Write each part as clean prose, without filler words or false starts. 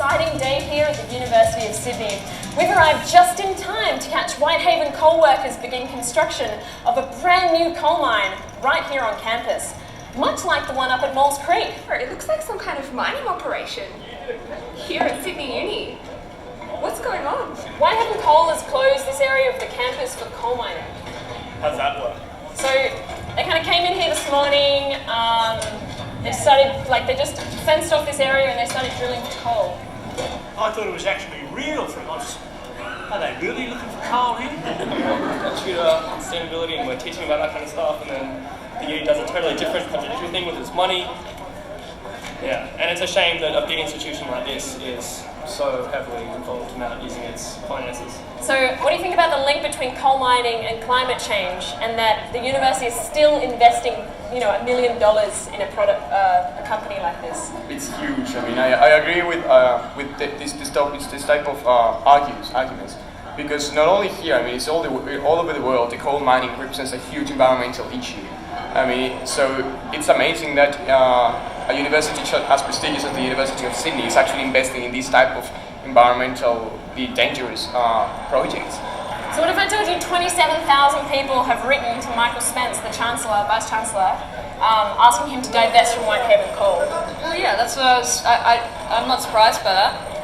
exciting day here at the University of Sydney. We've arrived just in time to catch Whitehaven coal workers begin construction of a brand new coal mine right here on campus, much like the one up at Maules Creek. It looks like some kind of mining operation here at Sydney Uni. What's going on? Whitehaven Coal has closed this area of the campus for coal mining. How's that work? So they kind of came in here this morning, they just fenced off this area and they started drilling for coal. I thought it was actually real for once. Are they really looking for coal here? Sustainability, and we're teaching about that kind of stuff, and then the uni does a totally different contradictory thing with its money. Yeah, and it's a shame that a big institution like this is so heavily involved now using its finances. So what do you think about the link between coal mining and climate change, and that the university is still investing, $1 million in a company like this? It's huge. I mean, I agree with this type of arguments, because not only here, I mean, it's all over the world. The coal mining represents a huge environmental issue. I mean, so it's amazing that a university as prestigious as the University of Sydney is actually investing in this type of environmentally dangerous projects. So what if I told you 27,000 people have written to Michael Spence, the Chancellor, Vice Chancellor, asking him to divest from Whitehaven Coal? Well, yeah, that's what I'm not surprised by that.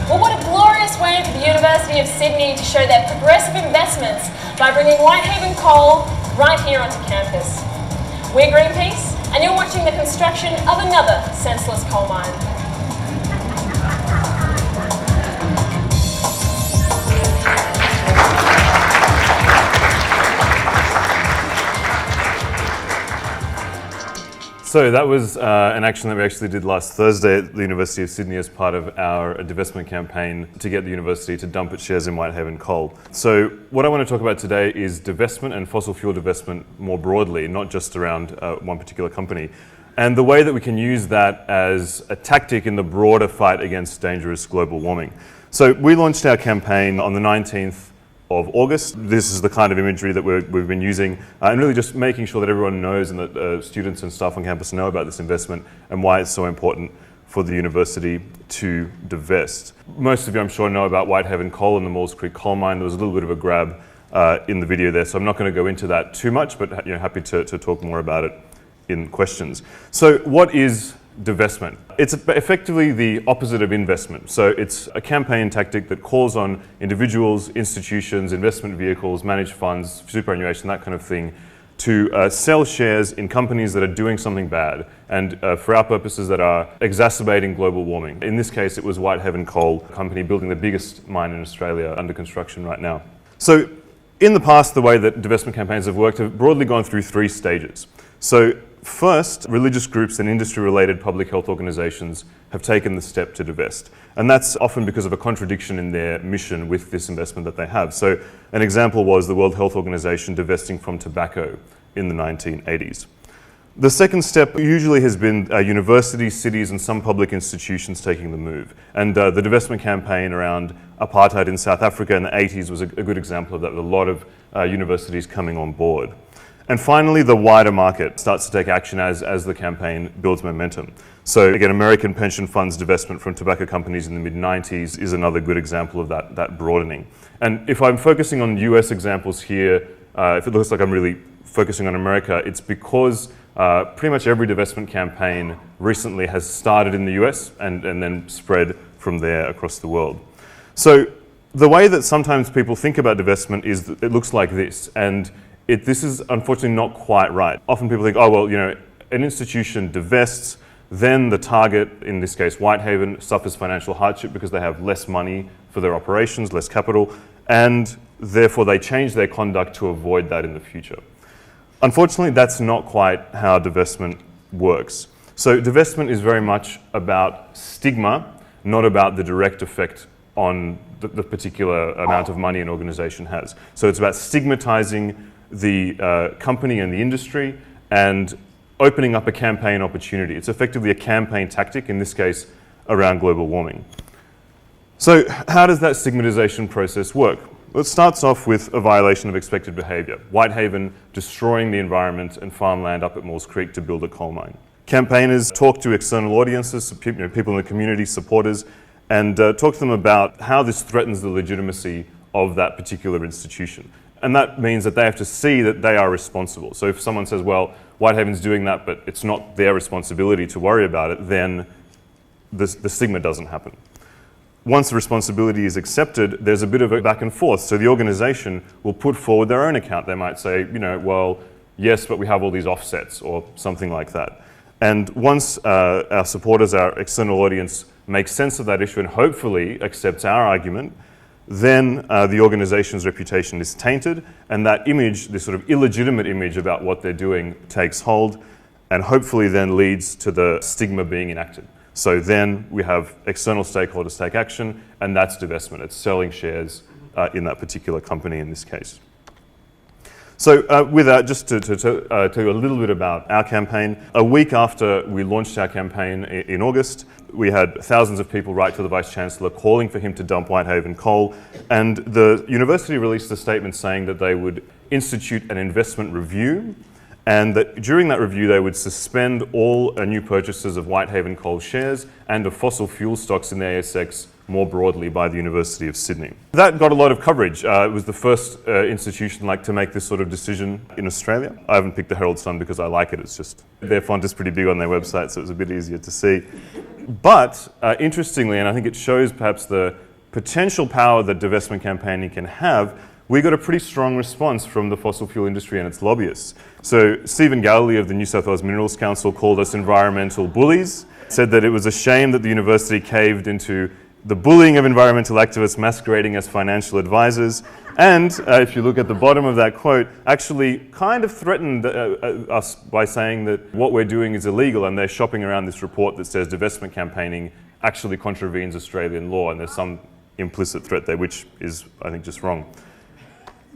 Well, what a glorious way for the University of Sydney to show their progressive investments by bringing Whitehaven Coal right here onto campus. We're Greenpeace, and you're watching the construction of another senseless coal mine. So that was an action that we actually did last Thursday at the University of Sydney as part of our divestment campaign to get the university to dump its shares in Whitehaven Coal. So what I want to talk about today is divestment and fossil fuel divestment more broadly, not just around one particular company, and the way that we can use that as a tactic in the broader fight against dangerous global warming. So we launched our campaign on the 19th of August. This is the kind of imagery that we've been using, and really just making sure that everyone knows and that students and staff on campus know about this investment and why it's so important for the university to divest. Most of you, I'm sure, know about Whitehaven Coal and the Maules Creek coal mine. There was a little bit of a grab in the video there, so I'm not going to go into that too much, but happy to talk more about it in questions. So what is divestment? It's effectively the opposite of investment. So it's a campaign tactic that calls on individuals, institutions, investment vehicles, managed funds, superannuation, that kind of thing, to sell shares in companies that are doing something bad, and for our purposes that are exacerbating global warming. In this case, it was Whitehaven Coal, a company building the biggest mine in Australia under construction right now. So in the past, the way that divestment campaigns have worked have broadly gone through three stages. So first, religious groups and industry-related public health organisations have taken the step to divest. And that's often because of a contradiction in their mission with this investment that they have. So an example was the World Health Organization divesting from tobacco in the 1980s. The second step usually has been universities, cities, and some public institutions taking the move. And the divestment campaign around apartheid in South Africa in the 80s was a good example of that, with a lot of universities coming on board. And finally, the wider market starts to take action as the campaign builds momentum. So again, American pension funds divestment from tobacco companies in the mid-90s is another good example of that broadening. And if I'm focusing on US examples here, if it looks like I'm really focusing on America, it's because pretty much every divestment campaign recently has started in the US and then spread from there across the world. So the way that sometimes people think about divestment is that it looks like this, and this is unfortunately not quite right. Often people think, oh, well, an institution divests, then the target, in this case Whitehaven, suffers financial hardship because they have less money for their operations, less capital, and therefore they change their conduct to avoid that in the future. Unfortunately, that's not quite how divestment works. So divestment is very much about stigma, not about the direct effect on the particular amount of money an organization has. So it's about stigmatizing the company and the industry and opening up a campaign opportunity. It's effectively a campaign tactic, in this case, around global warming. So how does that stigmatization process work? Well, it starts off with a violation of expected behaviour. Whitehaven destroying the environment and farmland up at Maules Creek to build a coal mine. Campaigners talk to external audiences, people in the community, supporters, and talk to them about how this threatens the legitimacy of that particular institution. And that means that they have to see that they are responsible. So if someone says, well, Whitehaven's doing that, but it's not their responsibility to worry about it, then the stigma doesn't happen. Once the responsibility is accepted, there's a bit of a back and forth. So the organisation will put forward their own account. They might say, well, yes, but we have all these offsets or something like that. And once our supporters, our external audience, make sense of that issue and hopefully accepts our argument, then the organisation's reputation is tainted, and that image, this sort of illegitimate image about what they're doing, takes hold, and hopefully then leads to the stigma being enacted. So then we have external stakeholders take action, and that's divestment. It's selling shares in that particular company in this case. So with that, just to tell you a little bit about our campaign, a week after we launched our campaign in August, we had thousands of people write to the Vice-Chancellor calling for him to dump Whitehaven coal, and the university released a statement saying that they would institute an investment review, and that during that review they would suspend all new purchases of Whitehaven coal shares and of fossil fuel stocks in the ASX more broadly by the University of Sydney. That got a lot of coverage. It was the first institution to make this sort of decision in Australia. I haven't picked the Herald Sun because I like it. It's just, their font is pretty big on their website, so it was a bit easier to see. But interestingly, and I think it shows perhaps the potential power that divestment campaigning can have, we got a pretty strong response from the fossil fuel industry and its lobbyists. So Stephen Galloway of the New South Wales Minerals Council called us environmental bullies, said that it was a shame that the university caved into the bullying of environmental activists masquerading as financial advisors, and if you look at the bottom of that quote, actually kind of threatened us by saying that what we're doing is illegal, and they're shopping around this report that says divestment campaigning actually contravenes Australian law, and there's some implicit threat there, which is, I think, just wrong.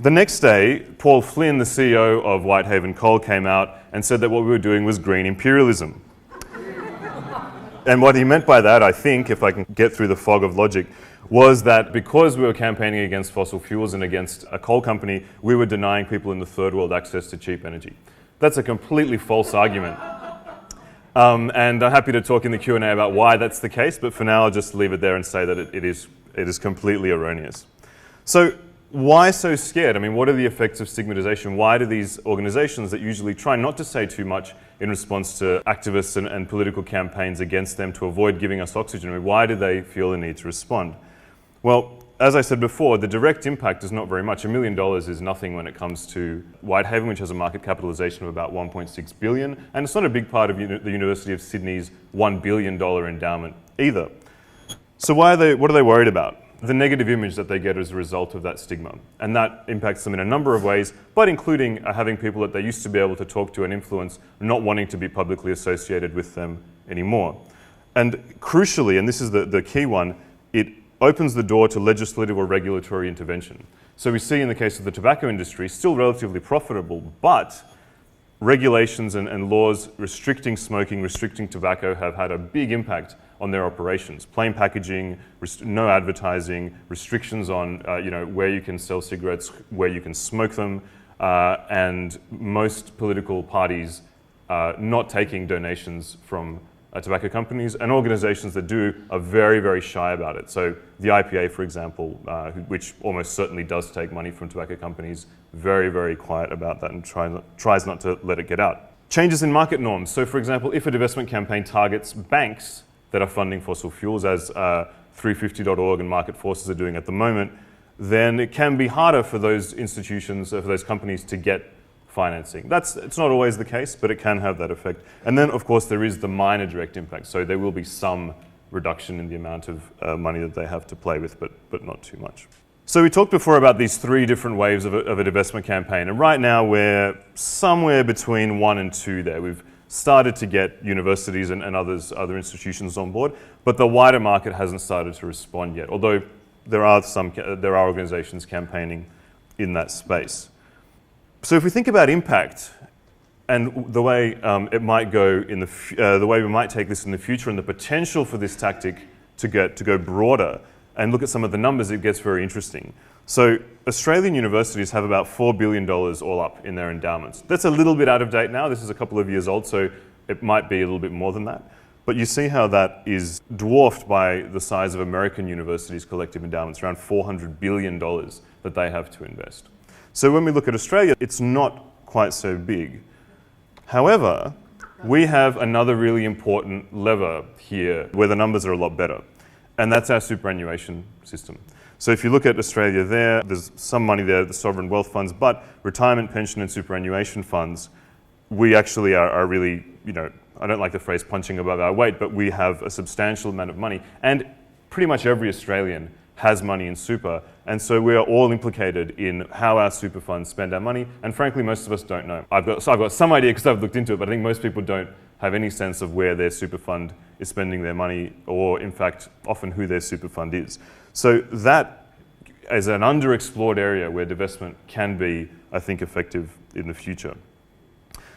The next day, Paul Flynn, the CEO of Whitehaven Coal, came out and said that what we were doing was green imperialism. And what he meant by that, I think, if I can get through the fog of logic, was that because we were campaigning against fossil fuels and against a coal company, we were denying people in the third world access to cheap energy. That's a completely false argument. And I'm happy to talk in the Q&A about why that's the case, but for now I'll just leave it there and say that it is completely erroneous. So why so scared? I mean, what are the effects of stigmatization? Why do these organizations that usually try not to say too much in response to activists and political campaigns against them to avoid giving us oxygen, I mean, why do they feel the need to respond? Well, as I said before, the direct impact is not very much. $1 million is nothing when it comes to Whitehaven, which has a market capitalization of about $1.6 billion, and it's not a big part of the University of Sydney's $1 billion endowment either. So what are they worried about? The negative image that they get as a result of that stigma. And that impacts them in a number of ways, but including having people that they used to be able to talk to and influence not wanting to be publicly associated with them anymore. And crucially, and this is the key one, it opens the door to legislative or regulatory intervention. So we see in the case of the tobacco industry, still relatively profitable, but regulations and laws restricting smoking, restricting tobacco have had a big impact on their operations. Plain packaging, no advertising, restrictions on where you can sell cigarettes, where you can smoke them, and most political parties not taking donations from tobacco companies, and organisations that do are very, very shy about it. So the IPA, for example, which almost certainly does take money from tobacco companies, very, very quiet about that and tries not to let it get out. Changes in market norms. So for example, if a divestment campaign targets banks that are funding fossil fuels, as 350.org and Market Forces are doing at the moment, then it can be harder for those institutions, for those companies to get financing. It's not always the case, but it can have that effect. And then, of course, there is the minor direct impact. So there will be some reduction in the amount of money that they have to play with, but not too much. So we talked before about these three different waves of a divestment campaign, and right now we're somewhere between 1 and 2 there. We've started to get universities and other institutions on board, but the wider market hasn't started to respond yet, although there are organisations campaigning in that space. So if we think about impact and the way it might go the way we might take this in the future, and the potential for this tactic to go broader, and look at some of the numbers, it gets very interesting. So Australian universities have about $4 billion all up in their endowments. That's a little bit out of date now. This is a couple of years old, so it might be a little bit more than that. But you see how that is dwarfed by the size of American universities' collective endowments, around $400 billion that they have to invest. So when we look at Australia, it's not quite so big. However, we have another really important lever here where the numbers are a lot better, and that's our superannuation system. So if you look at Australia there's some money there, the sovereign wealth funds, but retirement, pension and superannuation funds, we actually are really, I don't like the phrase punching above our weight, but we have a substantial amount of money, and pretty much every Australian has money in super, and so we are all implicated in how our super funds spend our money, and frankly most of us don't know. I've got some idea because I've looked into it, but I think most people don't have any sense of where their super fund is spending their money, or in fact often who their super fund is. So that is an underexplored area where divestment can be, I think, effective in the future.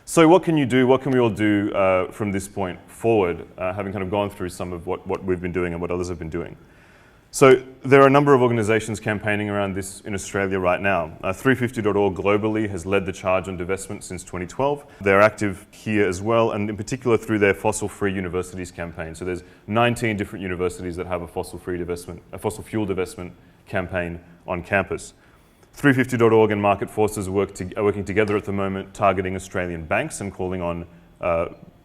So what can you do, what can we all do from this point forward, having kind of gone through some of what we've been doing and what others have been doing? So there are a number of organisations campaigning around this in Australia right now. 350.org globally has led the charge on divestment since 2012. They're active here as well, and in particular through their fossil-free universities campaign. So there's 19 different universities that have a fossil fuel divestment campaign on campus. 350.org and Market Forces are working together at the moment, targeting Australian banks and calling on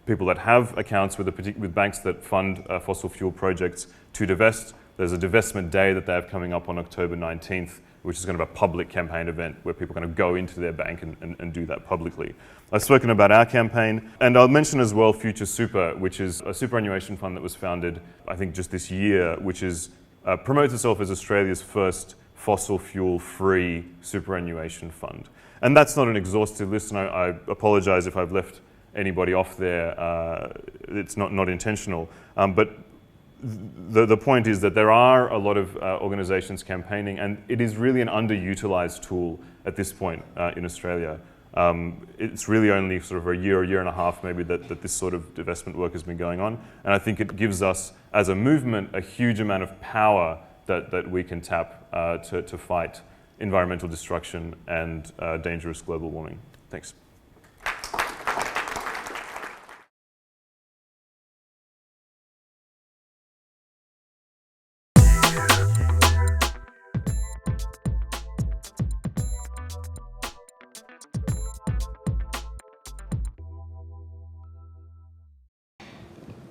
people that have accounts with banks that fund fossil fuel projects to divest. There's a divestment day that they have coming up on October 19th, which is kind of a public campaign event where people kind of go into their bank and do that publicly. I've spoken about our campaign, and I'll mention as well Future Super, which is a superannuation fund that was founded, I think, just this year, which is promotes itself as Australia's first fossil fuel-free superannuation fund. And that's not an exhaustive list, and I apologise if I've left anybody off there. It's not intentional. But the point is that there are a lot of organisations campaigning, and it is really an underutilised tool at this point in Australia. It's really only sort of a year and a half maybe that this sort of divestment work has been going on, and I think it gives us as a movement a huge amount of power that we can tap to fight environmental destruction and dangerous global warming. Thanks.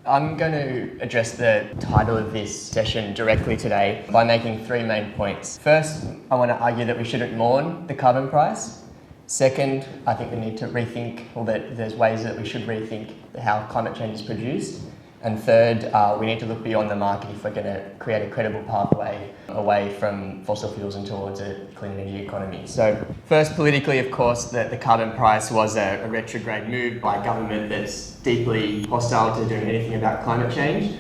I'm going to address the title of this session directly today by making three main points. First, I want to argue that we shouldn't mourn the carbon price. Second, I think we need to rethink, or that there's ways that we should rethink how climate change is produced. And third, we need to look beyond the market if we're going to create a credible pathway away from fossil fuels and towards a clean energy economy. So first, politically, of course, the carbon price was a retrograde move by a government that's deeply hostile to doing anything about climate change.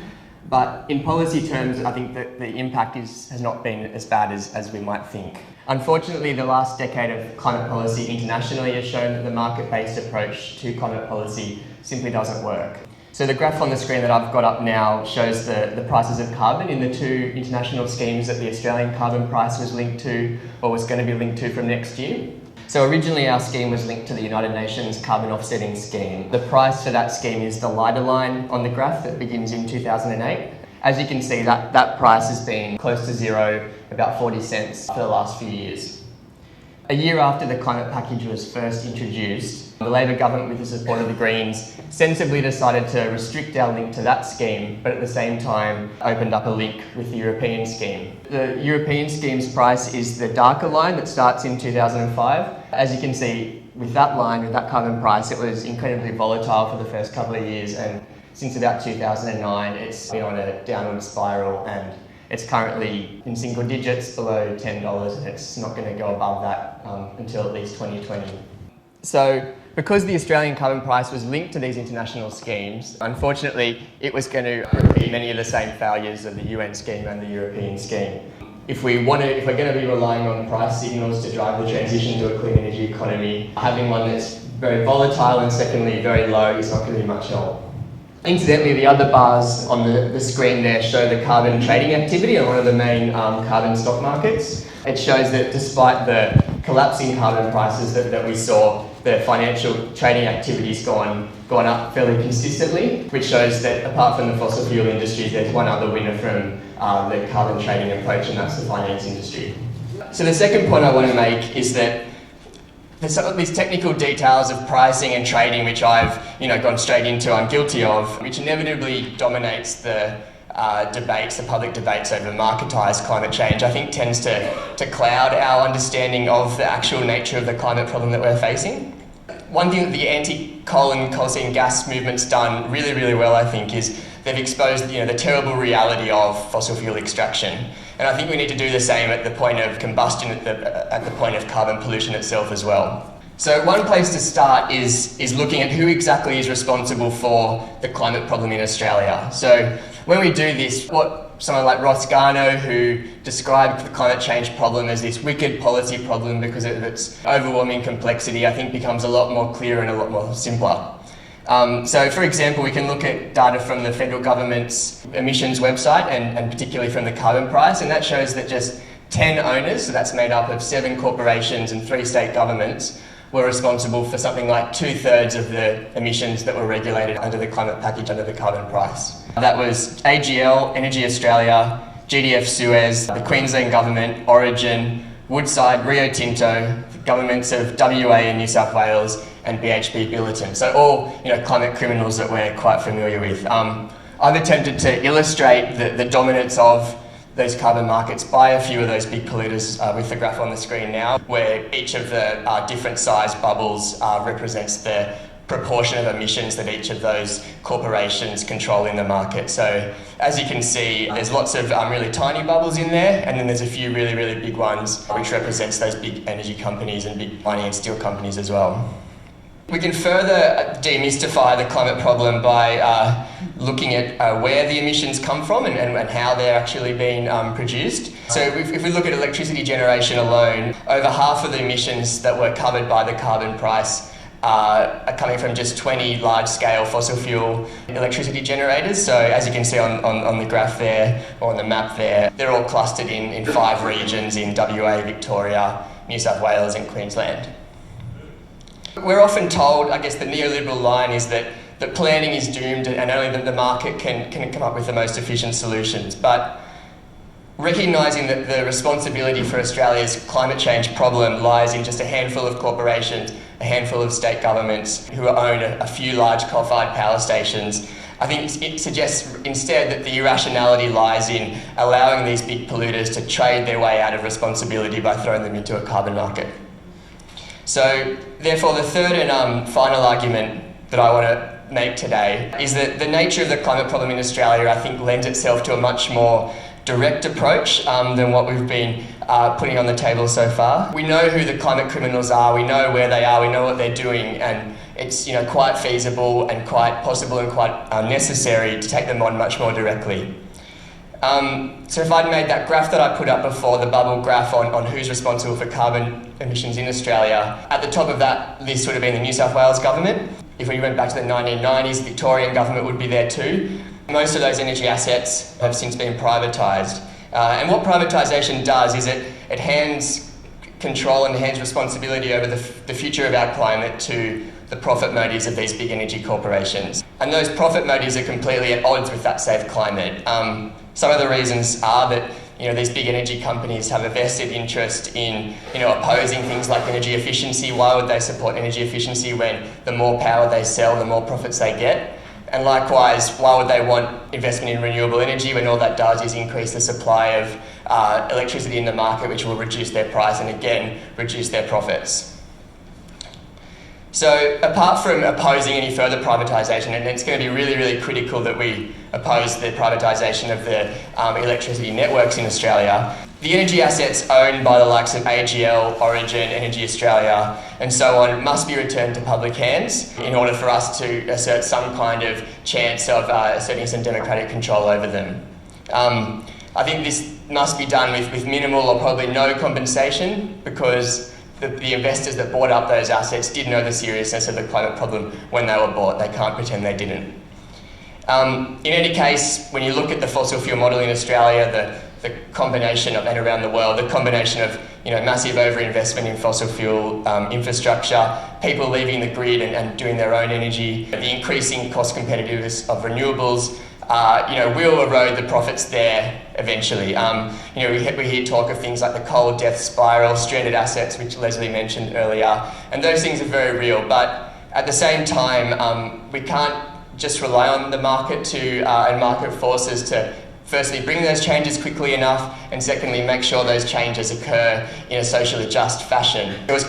But in policy terms, I think that the impact has not been as bad as we might think. Unfortunately, the last decade of climate policy internationally has shown that the market-based approach to climate policy simply doesn't work. So the graph on the screen that I've got up now shows the prices of carbon in the two international schemes that the Australian carbon price was linked to, or was going to be linked to from next year. So originally our scheme was linked to the United Nations carbon offsetting scheme. The price for that scheme is the lighter line on the graph that begins in 2008. As you can see, that price has been close to zero, about 40 cents for the last few years. A year after the climate package was first introduced, the Labor government, with the support of the Greens, sensibly decided to restrict our link to that scheme, but at the same time opened up a link with the European scheme. The European scheme's price is the darker line that starts in 2005. As you can see, with that line, with that carbon price, it was incredibly volatile for the first couple of years, and since about 2009, it's been on a downward spiral, and it's currently in single digits below $10, and it's not going to go above that until at least 2020. So, because the Australian carbon price was linked to these international schemes, unfortunately, it was going to repeat many of the same failures of the UN scheme and the European scheme. If we're going to be relying on price signals to drive the transition to a clean energy economy, having one that's very volatile and secondly very low is not going to be much help. Incidentally, the other bars on the screen there show the carbon trading activity on one of the main carbon stock markets. It shows that despite the collapsing carbon prices that we saw, the financial trading activity's gone up fairly consistently, which shows that apart from the fossil fuel industry, there's one other winner from the carbon trading approach, and that's the finance industry. So the second point I want to make is that there's some of these technical details of pricing and trading, which I've gone straight into, I'm guilty of, which inevitably dominates the debates, the public debates over marketised climate change. I think tends to cloud our understanding of the actual nature of the climate problem that we're facing. One thing that the anti-coal and coal seam gas movement's done really, really well, I think, is they've exposed the terrible reality of fossil fuel extraction. And I think we need to do the same at the point of combustion, at the point of carbon pollution itself as well. So one place to start is looking at who exactly is responsible for the climate problem in Australia. So when we do this, what someone like Ross Garnaut, who described the climate change problem as this wicked policy problem because of its overwhelming complexity, I think becomes a lot more clear and a lot more simpler. So for example, we can look at data from the federal government's emissions website and particularly from the carbon price, and that shows that just 10 owners, so that's made up of 7 corporations and 3 state governments, were responsible for something like 2/3 of the emissions that were regulated under the climate package under the carbon price. That was AGL, Energy Australia, GDF Suez, the Queensland Government, Origin, Woodside, Rio Tinto, the governments of WA and New South Wales, and BHP Billiton. So all climate criminals that we're quite familiar with. I've attempted to illustrate the dominance of those carbon markets by a few of those big polluters with the graph on the screen now, where each of the different size bubbles represents the proportion of emissions that each of those corporations control in the market. So as you can see, there's lots of really tiny bubbles in there, and then there's a few really, really big ones, which represents those big energy companies and big mining and steel companies as well. We can further demystify the climate problem by looking at where the emissions come from and how they're actually being produced. So if we look at electricity generation alone, over half of the emissions that were covered by the carbon price are coming from just 20 large-scale fossil fuel electricity generators. So as you can see on the graph there, or on the map there, they're all clustered in 5 regions in WA, Victoria, New South Wales and Queensland. We're often told, I guess the neoliberal line is that planning is doomed and only that the market can come up with the most efficient solutions. But recognising that the responsibility for Australia's climate change problem lies in just a handful of corporations, a handful of state governments who own a few large coal-fired power stations, I think it suggests instead that the irrationality lies in allowing these big polluters to trade their way out of responsibility by throwing them into a carbon market. So, therefore, the third and final argument that I want to make today is that the nature of the climate problem in Australia, I think, lends itself to a much more direct approach than what we've been putting on the table so far. We know who the climate criminals are, we know where they are, we know what they're doing, and it's quite feasible and quite possible and quite necessary to take them on much more directly. So if I'd made that graph that I put up before, the bubble graph on who's responsible for carbon emissions in Australia, at the top of that list would have been the New South Wales government. If we went back to the 1990s, the Victorian government would be there too. Most of those energy assets have since been privatised. And what privatisation does is it hands control and hands responsibility over the future of our climate to the profit motives of these big energy corporations. And those profit motives are completely at odds with that safe climate. Some of the reasons are that these big energy companies have a vested interest in opposing things like energy efficiency. Why would they support energy efficiency when the more power they sell, the more profits they get? And likewise, why would they want investment in renewable energy when all that does is increase the supply of electricity in the market, which will reduce their price and again reduce their profits? So apart from opposing any further privatisation, and it's going to be really, really critical that we oppose the privatisation of the electricity networks in Australia, the energy assets owned by the likes of AGL, Origin, Energy Australia and so on must be returned to public hands in order for us to assert some kind of chance of asserting some democratic control over them. I think this must be done with minimal or probably no compensation, because the investors that bought up those assets did know the seriousness of the climate problem when they were bought. They can't pretend they didn't. In any case, when you look at the fossil fuel model in Australia, the combination of, and around the world, the combination of massive overinvestment in fossil fuel infrastructure, people leaving the grid and doing their own energy, the increasing cost competitiveness of renewables, will erode the profits there eventually. We hear talk of things like the coal death spiral, stranded assets, which Leslie mentioned earlier, and those things are very real. But at the same time, we can't just rely on the market and market forces to firstly bring those changes quickly enough, and secondly make sure those changes occur in a socially just fashion. It was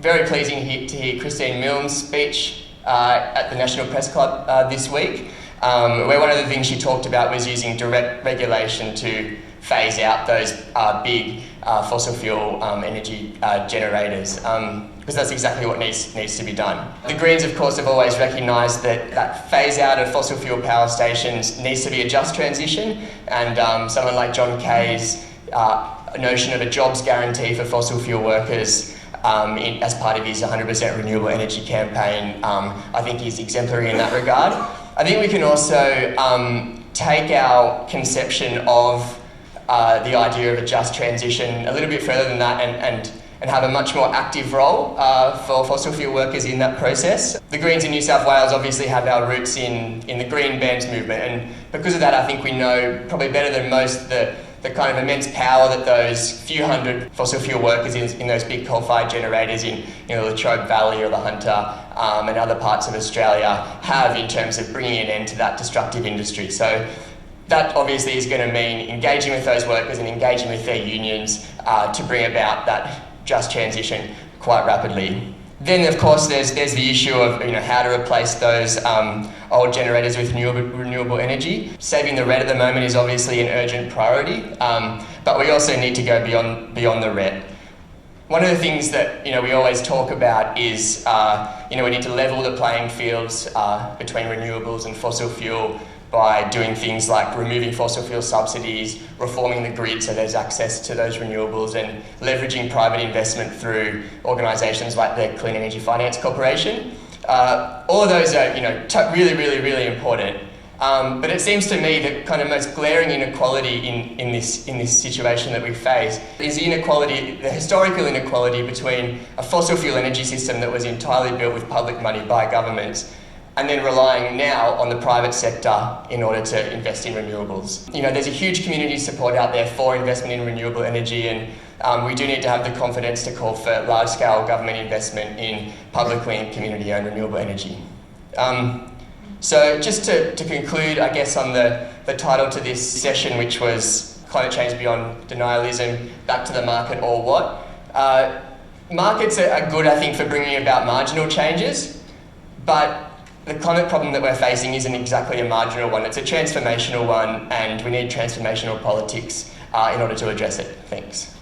very pleasing to hear Christine Milne's speech at the National Press Club this week, where one of the things she talked about was using direct regulation to phase out those big fossil fuel energy generators, because that's exactly what needs to be done. The Greens, of course, have always recognised that phase out of fossil fuel power stations needs to be a just transition, and someone like John Kay's notion of a jobs guarantee for fossil fuel workers as part of his 100% renewable energy campaign, I think is exemplary in that regard. I think we can also take our conception of the idea of a just transition a little bit further than that and have a much more active role for fossil fuel workers in that process. The Greens in New South Wales obviously have our roots in the Green Bans movement, and because of that I think we know probably better than most the kind of immense power that those few hundred fossil fuel workers in those big coal-fired generators in the Latrobe Valley or the Hunter and other parts of Australia have in terms of bringing an end to that destructive industry. So that obviously is going to mean engaging with those workers and engaging with their unions to bring about that just transition quite rapidly. Then, of course, there's the issue of how to replace those old generators with renewable energy. Saving the RET at the moment is obviously an urgent priority, but we also need to go beyond the RET. One of the things that we always talk about is we need to level the playing fields between renewables and fossil fuel by doing things like removing fossil fuel subsidies, reforming the grid so there's access to those renewables, and leveraging private investment through organisations like the Clean Energy Finance Corporation. All of those are really, really, really important. But it seems to me that kind of most glaring inequality in this situation that we face is the historical inequality between a fossil fuel energy system that was entirely built with public money by governments, and then relying now on the private sector in order to invest in renewables. There's a huge community support out there for investment in renewable energy, and we do need to have the confidence to call for large-scale government investment in publicly and community-owned renewable energy. So just to conclude, I guess, on the title to this session, which was Climate Change Beyond Denialism, Back to the Market or What? Markets are good, I think, for bringing about marginal changes, but the climate problem that we're facing isn't exactly a marginal one, it's a transformational one, and we need transformational politics in order to address it. Thanks.